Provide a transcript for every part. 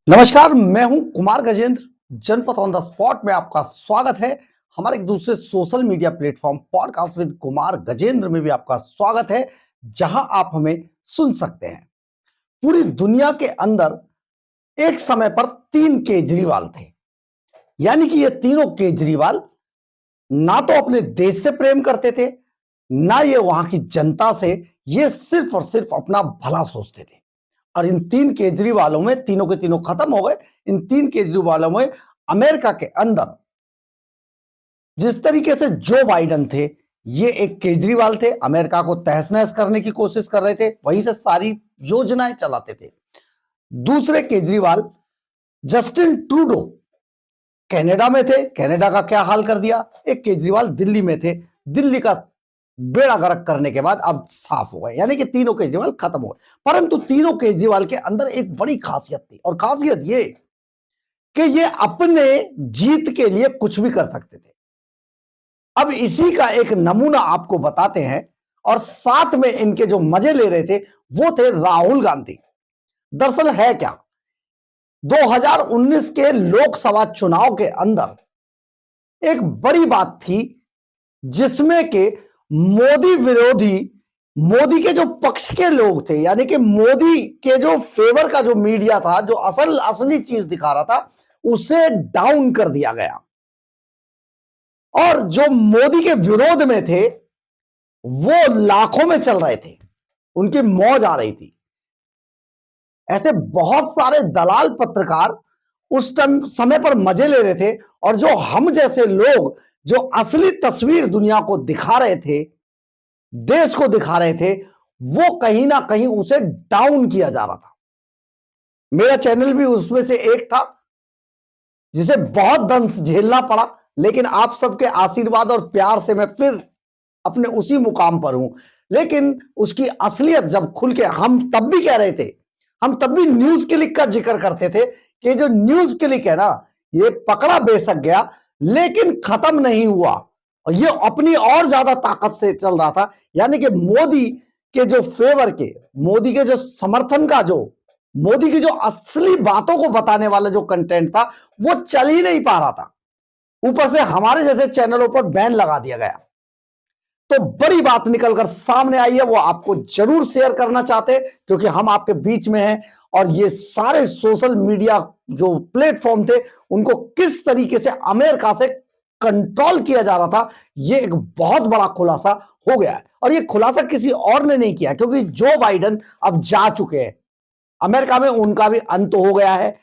नमस्कार, मैं हूं कुमार गजेंद्र। जनपद ऑन द स्पॉट में आपका स्वागत है। हमारे एक दूसरे social media platform podcast with Kumar Gajendra में भी आपका स्वागत है, जहां आप हमें सुन सकते हैं। पूरी दुनिया के अंदर एक समय पर 3 केजरीवाल थे, यानी कि ये तीनों केजरीवाल ना तो अपने देश से प्रेम करते थे, ना ये वहां की जनता से, ये सिर्फ और सिर्फ अपना भला सोचते थे। और इन 3 केजरीवालों में तीनों के तीनों खत्म हो गए। इन 3 केजरीवालों में अमेरिका के अंदर जिस तरीके से जो बाइडन थे, ये एक केजरीवाल थे, अमेरिका को तहस नहस करने की कोशिश कर रहे थे, वहीं से सारी योजनाएं चलाते थे। दूसरे केजरीवाल जस्टिन ट्रूडो कनाडा में थे, कनाडा का क्या हाल कर दिया। एक केजरीवाल दिल्ली में थे, दिल्ली का बेड़ा गर्क करने के बाद अब साफ हो गए, यानी कि तीनों केजरीवाल खत्म हो गए। परंतु तीनों केजरीवाल के अंदर एक बड़ी खासियत थी, और खासियत ये कि ये अपने जीत के लिए कुछ भी कर सकते थे। अब इसी का एक नमूना आपको बताते हैं, और साथ में इनके जो मजे ले रहे थे वो थे राहुल गांधी। दरअसल है क्या, 2019 के लोकसभा चुनाव के अंदर एक बड़ी बात थी, जिसमें के मोदी विरोधी, मोदी के जो पक्ष के लोग थे, यानी कि मोदी के जो फेवर का जो मीडिया था, जो असली चीज दिखा रहा था, उसे डाउन कर दिया गया। और जो मोदी के विरोध में थे वो लाखों में चल रहे थे, उनकी मौज आ रही थी। ऐसे बहुत सारे दलाल पत्रकार उस समय पर मजे ले रहे थे, और जो हम जैसे लोग जो असली तस्वीर दुनिया को दिखा रहे थे, देश को दिखा रहे थे, वो कहीं ना कहीं उसे डाउन किया जा रहा था। मेरा चैनल भी उसमें से एक था, जिसे बहुत दंश झेलना पड़ा, लेकिन आप सबके आशीर्वाद और प्यार से मैं फिर अपने उसी मुकाम पर हूं। लेकिन उसकी असलियत जब खुल के, हम तब भी कह रहे थे, हम तब भी न्यूज क्लिक का जिक्र करते थे कि जो न्यूज क्लिक है ना, ये पकड़ा बेशक गया लेकिन खत्म नहीं हुआ, और ये अपनी और ज्यादा ताकत से चल रहा था। यानी कि मोदी के जो फेवर के, मोदी के जो समर्थन का, जो मोदी की जो असली बातों को बताने वाला जो कंटेंट था, वो चल ही नहीं पा रहा था। ऊपर से हमारे जैसे चैनलों पर बैन लगा दिया गया। तो बड़ी बात निकलकर सामने आई है, वो आपको जरूर शेयर करना चाहते हैं, क्योंकि हम आपके बीच में हैं। और ये सारे सोशल मीडिया जो प्लेटफॉर्म थे, उनको किस तरीके से अमेरिका से कंट्रोल किया जा रहा था, ये एक बहुत बड़ा खुलासा हो गया है। और ये खुलासा किसी और ने नहीं किया, क्योंकि जो बाइडन अब जा चुके हैं अमेरिका में, उनका भी अंत हो गया है।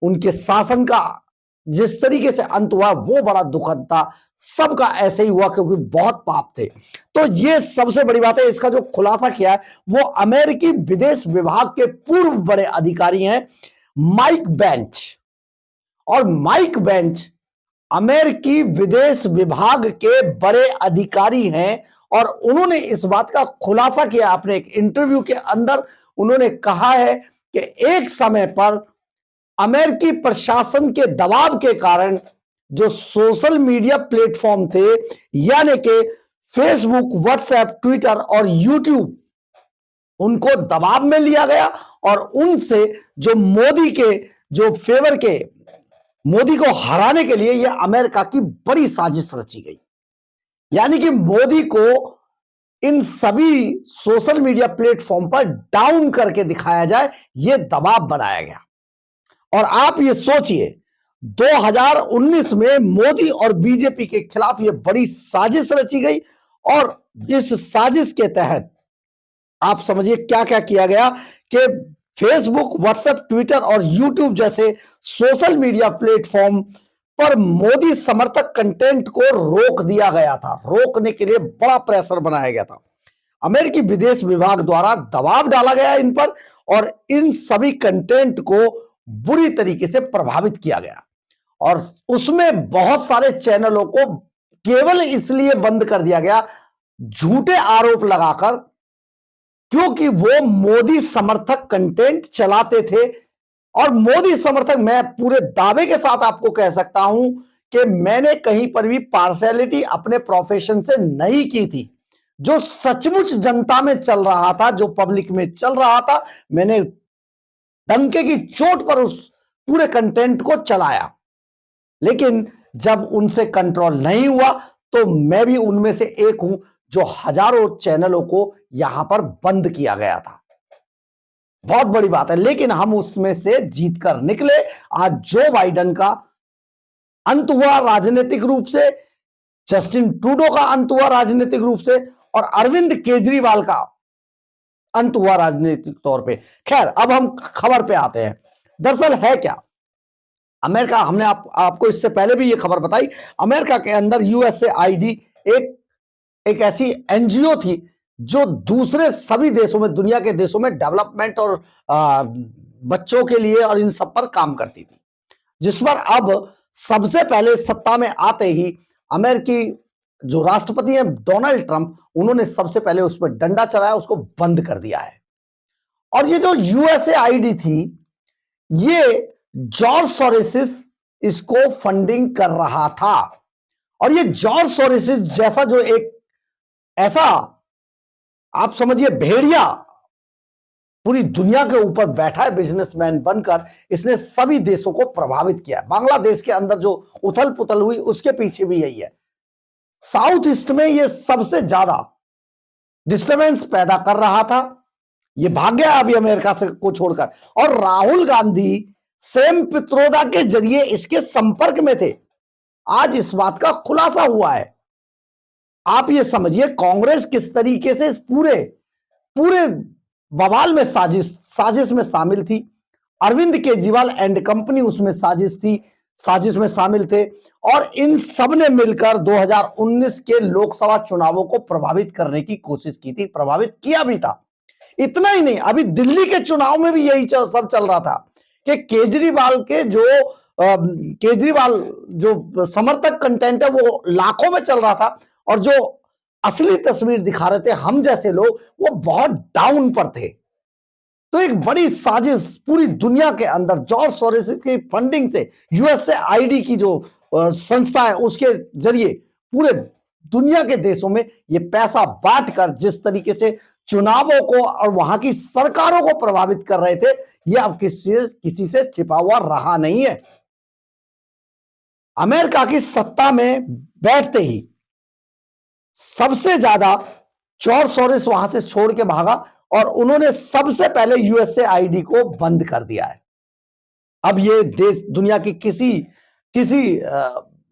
उनके शासन का जिस तरीके से अंत हुआ वो बड़ा दुखद था, सबका ऐसे ही हुआ, क्योंकि बहुत पाप थे। तो ये सबसे बड़ी बात है। इसका जो खुलासा किया है वो अमेरिकी विदेश विभाग के पूर्व बड़े अधिकारी हैं, माइक बेंच। और माइक बेंच अमेरिकी विदेश विभाग के बड़े अधिकारी हैं, और उन्होंने इस बात का खुलासा किया अपने एक इंटरव्यू के अंदर। उन्होंने कहा है कि एक समय पर अमेरिकी प्रशासन के दबाव के कारण जो सोशल मीडिया प्लेटफॉर्म थे, यानी कि फेसबुक, व्हाट्सएप, ट्विटर और यूट्यूब, उनको दबाव में लिया गया, और उनसे जो मोदी के जो फेवर के, मोदी को हराने के लिए यह अमेरिका की बड़ी साजिश रची गई। यानी कि मोदी को इन सभी सोशल मीडिया प्लेटफॉर्म पर डाउन करके दिखाया जाए, यह दबाव बनाया गया। और आप ये सोचिए, 2019 में मोदी और बीजेपी के खिलाफ ये बड़ी साजिश रची गई, और इस साजिश के तहत आप समझिए क्या क्या किया गया कि फेसबुक, व्हाट्सएप, ट्विटर और यूट्यूब जैसे सोशल मीडिया प्लेटफॉर्म पर मोदी समर्थक कंटेंट को रोक दिया गया था। रोकने के लिए बड़ा प्रेशर बनाया गया था। अमेरिकी विदेश विभाग द्वारा दबाव डाला गया इन पर, और इन सभी कंटेंट को बुरी तरीके से प्रभावित किया गया। और उसमें बहुत सारे चैनलों को केवल इसलिए बंद कर दिया गया, झूठे आरोप लगाकर, क्योंकि वो मोदी समर्थक कंटेंट चलाते थे। और मोदी समर्थक, मैं पूरे दावे के साथ आपको कह सकता हूं कि मैंने कहीं पर भी पार्शियलिटी अपने प्रोफेशन से नहीं की थी। जो सचमुच जनता में चल रहा था, जो पब्लिक में चल रहा था, मैंने डंके की चोट पर उस पूरे कंटेंट को चलाया। लेकिन जब उनसे कंट्रोल नहीं हुआ तो मैं भी उनमें से एक हूं जो हजारों चैनलों को यहां पर बंद किया गया था। बहुत बड़ी बात है, लेकिन हम उसमें से जीतकर निकले। आज जो बाइडेन का अंत हुआ राजनीतिक रूप से, जस्टिन ट्रूडो का अंत हुआ राजनीतिक रूप से, और अरविंद केजरीवाल का अंत हुआ राजनीतिक तौर पे। खैर, अब हम खबर पे आते हैं। दरअसल है क्या, अमेरिका, हमने आपको इससे पहले भी ये खबर बताई, अमेरिका के अंदर यूएसएआईडी एक ऐसी एनजीओ थी जो दूसरे सभी देशों में, दुनिया के देशों में डेवलपमेंट और बच्चों के लिए और इन सब पर काम करती थी, जिस पर अब सबसे पहले सत्ता में आते ही अमेरिकी जो राष्ट्रपति हैं डोनाल्ड ट्रंप, उन्होंने सबसे पहले उस पर डंडा चलाया, उसको बंद कर दिया है। और ये जो यूएसएआईडी थी, ये जॉर्ज सोरोस इसको फंडिंग कर रहा था। और ये जॉर्ज सोरोस जैसा जो एक ऐसा, आप समझिए, भेड़िया पूरी दुनिया के ऊपर बैठा है बिजनेसमैन बनकर, इसने सभी देशों को प्रभावित किया है। बांग्लादेश के अंदर जो उथल पुथल हुई उसके पीछे भी यही है। साउथ ईस्ट में ये सबसे ज्यादा डिस्टर्बेंस पैदा कर रहा था। ये भाग गया अभी अमेरिका से को छोड़कर, और राहुल गांधी सेम पित्रोदा के जरिए इसके संपर्क में थे। आज इस बात का खुलासा हुआ है। आप ये समझिए कांग्रेस किस तरीके से इस पूरे बवाल में साजिश में शामिल थी। अरविंद केजरीवाल एंड कंपनी उसमें साजिश में शामिल थे, और इन सब ने मिलकर 2019 के लोकसभा चुनावों को प्रभावित करने की कोशिश की थी, प्रभावित किया भी था। इतना ही नहीं, अभी दिल्ली के चुनाव में भी यही सब चल रहा था कि केजरीवाल जो समर्थक कंटेंट है वो लाखों में चल रहा था, और जो असली तस्वीर दिखा रहे थे हम जैसे लोग, वो बहुत डाउन पर थे। तो एक बड़ी साजिश पूरी दुनिया के अंदर जॉर्ज सोरोस की फंडिंग से, यूएसएआईडी की जो संस्था है उसके जरिए पूरे दुनिया के देशों में ये पैसा बांटकर जिस तरीके से चुनावों को और वहां की सरकारों को प्रभावित कर रहे थे, ये अब किसी से छिपा हुआ रहा नहीं है। अमेरिका की सत्ता में बैठते ही सबसे ज्यादा जॉर्ज सोरोस वहां से छोड़ के भागा, और उन्होंने सबसे पहले यूएसएआईडी को बंद कर दिया है। अब ये देश, दुनिया की किसी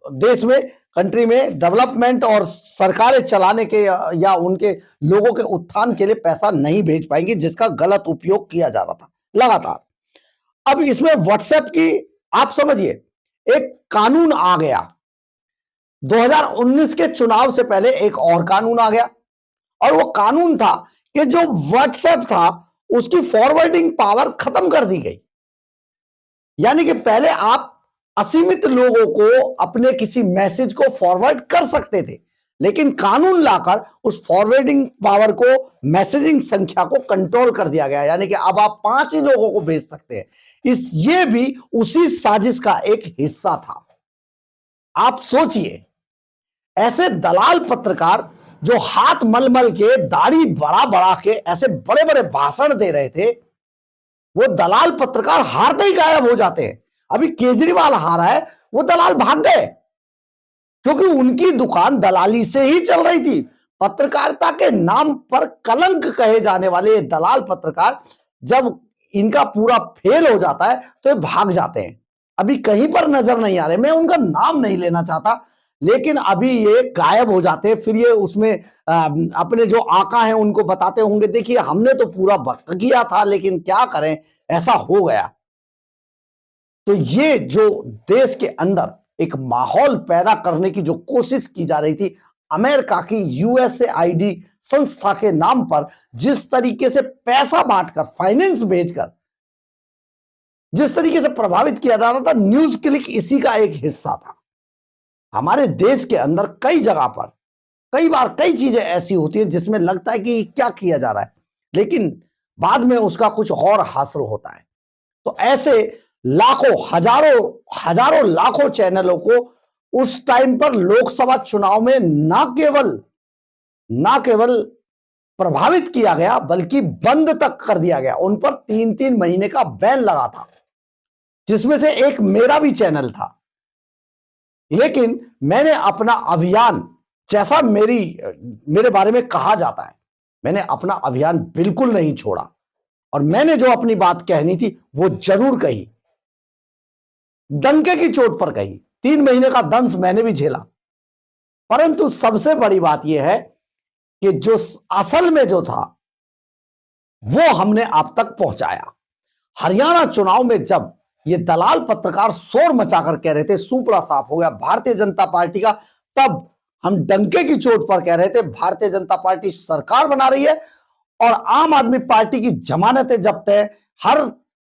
देश में, कंट्री में डेवलपमेंट और सरकारें चलाने के या उनके लोगों के उत्थान के लिए पैसा नहीं भेज पाएंगे, जिसका गलत उपयोग किया जा रहा था लगातार। अब इसमें व्हाट्सएप की, आप समझिए, एक कानून आ गया। 2019 के चुनाव से पहले एक और कानून आ गया, और वो कानून था कि जो व्हाट्सएप था उसकी फॉरवर्डिंग पावर खत्म कर दी गई। यानी कि पहले आप असीमित लोगों को अपने किसी मैसेज को फॉरवर्ड कर सकते थे, लेकिन कानून लाकर उस फॉरवर्डिंग पावर को, मैसेजिंग संख्या को कंट्रोल कर दिया गया। यानी कि अब आप 5 ही लोगों को भेज सकते हैं। ये भी उसी साजिश का एक हिस्सा था। आप सोचिए, ऐसे दलाल पत्रकार जो हाथ मल के, दाढ़ी बढ़ा के ऐसे बड़े बड़े भाषण दे रहे थे, वो दलाल पत्रकार हारते ही गायब हो जाते हैं। अभी केजरीवाल हारा है, वो दलाल भाग गए, क्योंकि उनकी दुकान दलाली से ही चल रही थी। पत्रकारिता के नाम पर कलंक कहे जाने वाले ये दलाल पत्रकार, जब इनका पूरा फेल हो जाता है तो ये भाग जाते हैं। अभी कहीं पर नजर नहीं आ रहे, मैं उनका नाम नहीं लेना चाहता, लेकिन अभी ये गायब हो जाते हैं। फिर ये उसमें अपने जो आका हैं उनको बताते होंगे, देखिए हमने तो पूरा वक्त किया था, लेकिन क्या करें, ऐसा हो गया। तो ये जो देश के अंदर एक माहौल पैदा करने की जो कोशिश की जा रही थी, अमेरिका की यूएसएआईडी संस्था के नाम पर जिस तरीके से पैसा बांटकर, फाइनेंस भेजकर जिस तरीके से प्रभावित किया जा रहा था, न्यूज क्लिक इसी का एक हिस्सा था। हमारे देश के अंदर कई जगह पर कई बार कई चीजें ऐसी होती हैं जिसमें लगता है कि क्या किया जा रहा है, लेकिन बाद में उसका कुछ और हासिल होता है। तो ऐसे लाखों, हजारों लाखों चैनलों को उस टाइम पर लोकसभा चुनाव में ना केवल प्रभावित किया गया, बल्कि बंद तक कर दिया गया। उन पर 3-3 महीने का बैन लगा था, जिसमें से एक मेरा भी चैनल था, लेकिन मैंने अपना अभियान, जैसा मेरे बारे में कहा जाता है, मैंने अपना अभियान बिल्कुल नहीं छोड़ा और मैंने जो अपनी बात कहनी थी वो जरूर कही, डंके की चोट पर कही। 3 महीने का दंश मैंने भी झेला, परंतु सबसे बड़ी बात यह है कि जो असल में जो था वो हमने आप तक पहुंचाया। हरियाणा चुनाव में जब ये दलाल पत्रकार शोर मचाकर कह रहे थे सूपड़ा साफ हो गया भारतीय जनता पार्टी का, तब हम डंके की चोट पर कह रहे थे भारतीय जनता पार्टी सरकार बना रही है और आम आदमी पार्टी की जमानतें जब्त है। हर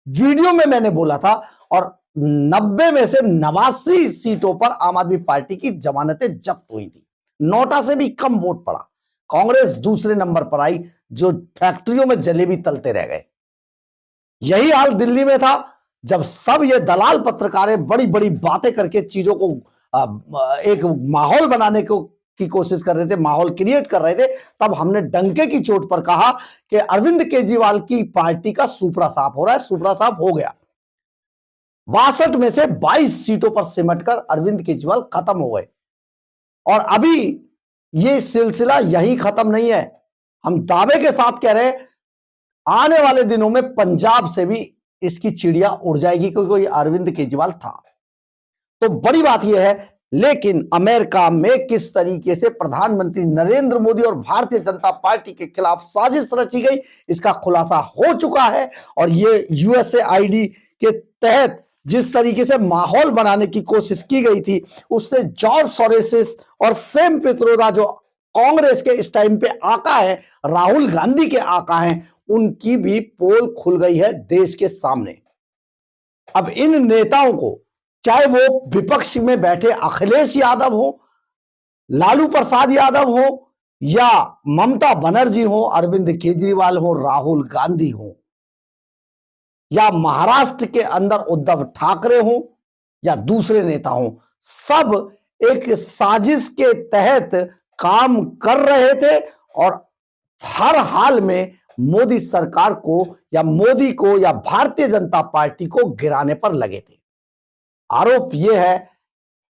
वीडियो में मैंने बोला था और 90 में से 89 सीटों पर आम आदमी पार्टी की जमानतें जब्त हुई थी। नोटा से भी कम वोट पड़ा। कांग्रेस दूसरे नंबर पर आई, जो फैक्ट्रियों में जलेबी तलते रह गए। यही हाल दिल्ली में था, जब सब ये दलाल पत्रकारें बड़ी बड़ी बातें करके चीजों को एक माहौल बनाने की कोशिश कर रहे थे, माहौल क्रिएट कर रहे थे, तब हमने डंके की चोट पर कहा कि अरविंद केजरीवाल की पार्टी का सुपड़ा साफ हो रहा है। सुपड़ा साफ हो गया। 62 में से 22 सीटों पर सिमटकर अरविंद केजरीवाल खत्म हो गए और अभी ये सिलसिला यही खत्म नहीं है। हम दावे के साथ कह रहे हैं आने वाले दिनों में पंजाब से भी इसकी चिड़िया उड़ जाएगी, क्योंकि कोई अरविंद केजरीवाल था। तो बड़ी बात यह है, लेकिन अमेरिका में किस तरीके से प्रधानमंत्री नरेंद्र मोदी और भारतीय जनता पार्टी के खिलाफ साजिश रची गई, इसका खुलासा हो चुका है। और ये यूएसएआईडी के तहत जिस तरीके से माहौल बनाने की कोशिश की गई थी, उससे जॉर्ज सोरोस और सैम पित्रोदा, जो कांग्रेस के इस टाइम पे आका है, राहुल गांधी के आका हैं, उनकी भी पोल खुल गई है देश के सामने। अब इन नेताओं को, चाहे वो विपक्ष में बैठे अखिलेश यादव हो, लालू प्रसाद यादव हो, या ममता बनर्जी हो, अरविंद केजरीवाल हो, राहुल गांधी हो, या महाराष्ट्र के अंदर उद्धव ठाकरे हो, या दूसरे नेता हो, सब एक साजिश के तहत काम कर रहे थे और हर हाल में मोदी सरकार को या मोदी को या भारतीय जनता पार्टी को गिराने पर लगे थे। आरोप यह है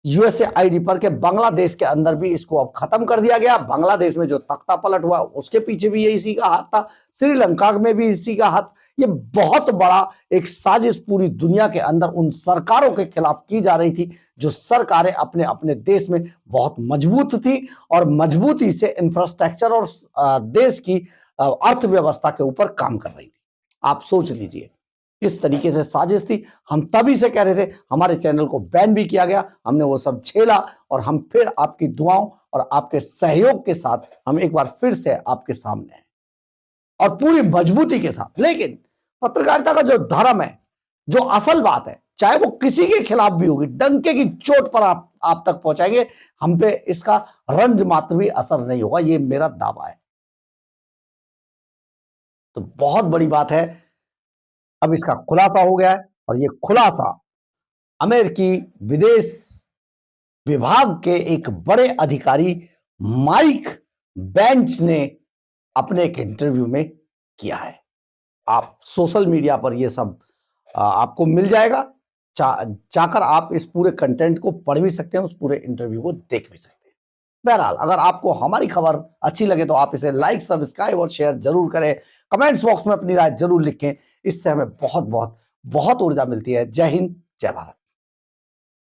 यूएसएआईडी पर कि बांग्लादेश के अंदर भी इसको अब खत्म कर दिया गया। बांग्लादेश में जो तख्ता पलट हुआ उसके पीछे भी ये इसी का हाथ था, श्रीलंका में भी इसी का हाथ। ये बहुत बड़ा एक साजिश पूरी दुनिया के अंदर उन सरकारों के खिलाफ की जा रही थी, जो सरकारें अपने अपने देश में बहुत मजबूत थी और मजबूती से इंफ्रास्ट्रक्चर और देश की अर्थव्यवस्था के ऊपर काम कर रही थी। आप सोच लीजिए किस तरीके से साजिश थी। हम तभी से कह रहे थे, हमारे चैनल को बैन भी किया गया, हमने वो सब झेला और हम फिर आपकी दुआओं और आपके सहयोग के साथ हम एक बार फिर से आपके सामने हैं और पूरी मजबूती के साथ। लेकिन पत्रकारिता का जो धर्म है, जो असल बात है, चाहे वो किसी के खिलाफ भी होगी, डंके की चोट पर आप तक पहुंचाएंगे। हम पे इसका रंज मात्र भी असर नहीं होगा, ये मेरा दावा है। तो बहुत बड़ी बात है, अब इसका खुलासा हो गया है और ये खुलासा अमेरिकी विदेश विभाग के एक बड़े अधिकारी माइक बेंच ने अपने एक इंटरव्यू में किया है। आप सोशल मीडिया पर ये सब आपको मिल जाएगा। चाहकर आप इस पूरे कंटेंट को पढ़ भी सकते हैं, उस पूरे इंटरव्यू को देख भी सकते हैं। बहरहाल, अगर आपको हमारी खबर अच्छी लगे तो आप इसे लाइक, सब्सक्राइब और शेयर जरूर करें। कमेंट्स बॉक्स में अपनी राय जरूर लिखें, इससे हमें बहुत बहुत बहुत ऊर्जा मिलती है। जय हिंद, जय भारत।